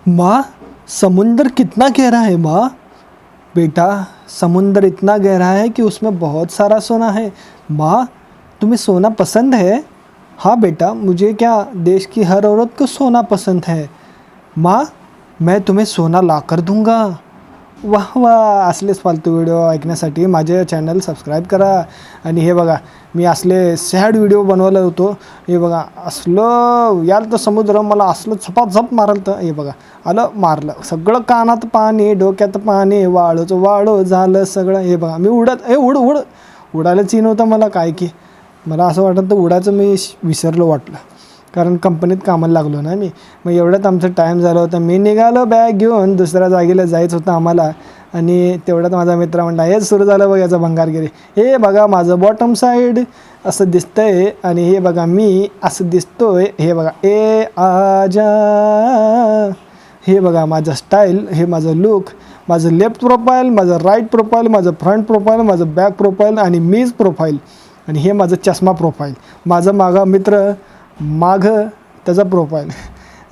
माँ, समुंदर कितना गहरा है माँ? बेटा, समुंदर इतना गहरा है कि उसमें बहुत सारा सोना है। माँ, तुम्हें सोना पसंद है? हाँ बेटा, मुझे क्या, देश की हर औरत को सोना पसंद है। माँ, मैं तुम्हें सोना ला कर दूंगा। वाह वाह, असलेच फालतू व्हिडिओ ऐकण्यासाठी माझे चॅनल सबस्क्राईब करा. आणि हे बघा, मी असले सॅड व्हिडिओ बनवलं होतो. हे बघा, असलं याल तर समुद्र मला असलं झपाझप मारलं तर हे बघा आलं, मारलं सगळं, कानात पाणी डोक्यात पाणी, वाळूच वाळू झालं सगळं. हे बघा मी उडत उडायलाच येईन होतं मला, काय की मला असं वाटतं उडायचं मी विसरलो वाटलं, कारण कंपनीत कामाला लागलो ना मी. मग एवढ्यात आमचा टाईम झाला होता, मी निघालो बॅग घेऊन, दुसऱ्या जागेला जायचं होतं आम्हाला. आणि तेवढ्यात माझा मित्र म्हणला, हेच सुरू झालं बघ याचं भंगारगिरी. हे बघा माझं बॉटम साईड असं दिसतंय आणि हे बघा मी असं दिसतोय. हे बघा ए आजा, हे बघा माझं स्टाईल, हे माझं लुक, माझं लेफ्ट प्रोफाईल, माझं राईट प्रोफाईल, माझं फ्रंट प्रोफाईल, माझं बॅक प्रोफाईल आणि मीच प्रोफाईल. आणि हे माझं चष्मा प्रोफाईल, माझं मागा मित्र मागं त्याचा प्रोफाईल.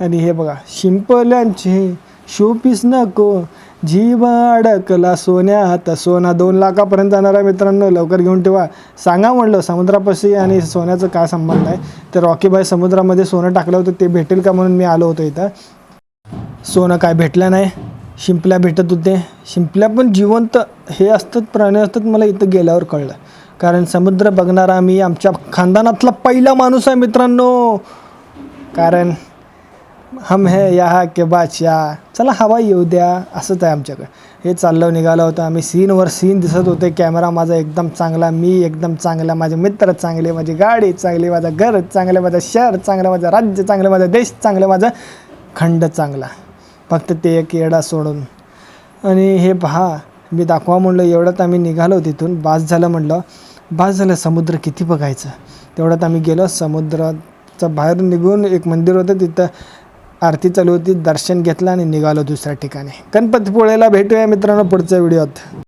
आणि हे बघा शिंपल्यांचे शोपीस नको, जीव अडकला सोन्यात. सोना 2 लाखापर्यंत जाणार आहे मित्रांनो, लवकर घेऊन ठेवा. सांगा म्हणलं समुद्रापाशी आणि सोन्याचं काय संबंध आहे. तर रॉकीबाई समुद्रामध्ये सोनं टाकलं होतं, ते भेटेल का म्हणून मी आलो होतो इथं. सोनं काय भेटलं नाही, शिंपल्या भेटत होते. शिंपल्या पण जिवंत हे असतात, प्राणी असतात, मला इथं गेल्यावर कळलं. कारण समुद्र बघणारा मी आमच्या खानदानातला पहिला माणूस आहे मित्रांनो. कारण हम है यहाँ के बादशाह, चला हवा येऊ द्या, असंच आहे आमच्याकडे. हे चाललं निघालं होतं आम्ही, सीनवर सीन दिसत होते. कॅमेरा माझा एकदम चांगला, मी एकदम चांगला, माझे मित्र चांगले, माझी गाडी चांगली, माझं घर चांगलं, माझं शहर चांगलं, माझं राज्य चांगलं, माझा देश चांगलं, माझा खंड चांगला, फक्त ते एक येडा सोडून. आणि हे पहा, मी दाखवा म्हणलं. एवढ्यात आम्ही निघालो तिथून, बास झालं म्हणलं, बास झालं, समुद्र किती बघायचं. तेवढ्यात आम्ही गेलो समुद्राच्या बाहेर निघून, एक मंदिर होतं तिथं आरती चालू होती, दर्शन घेतलं आणि निघालो दुसऱ्या ठिकाणी. गणपतीपुळेला भेटूया मित्रांनो पुढच्या व्हिडिओत.